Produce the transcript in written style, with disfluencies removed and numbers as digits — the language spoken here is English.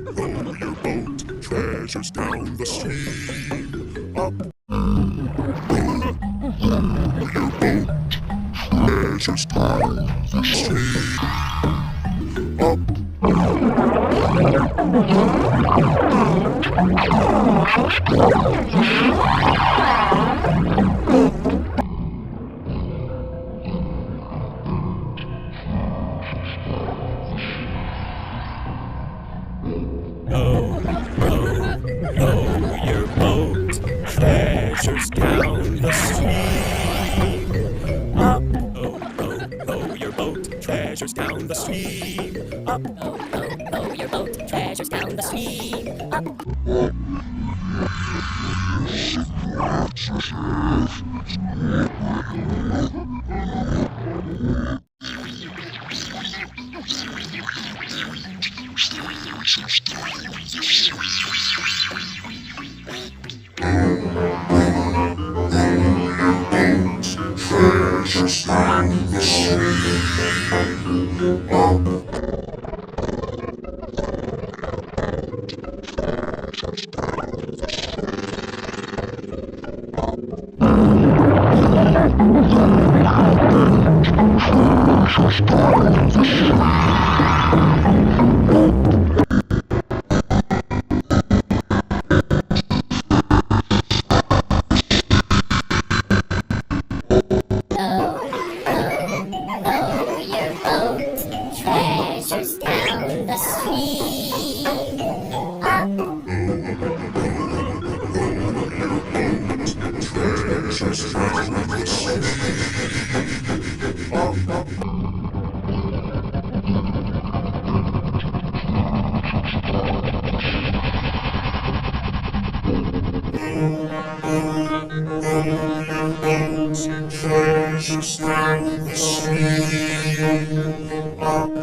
row your boat, treasures down the stream. Up, row your boat, treasures down the stream. Up. Row your boat, treasures down the stream. Up, row your boat, treasures down the stream. Up, row your boat, treasures down the stream. Up. Treasures down the stream. Up. Treasures down the stream. Up. Treasures down the stream. Up. Treasures down the stream. Up.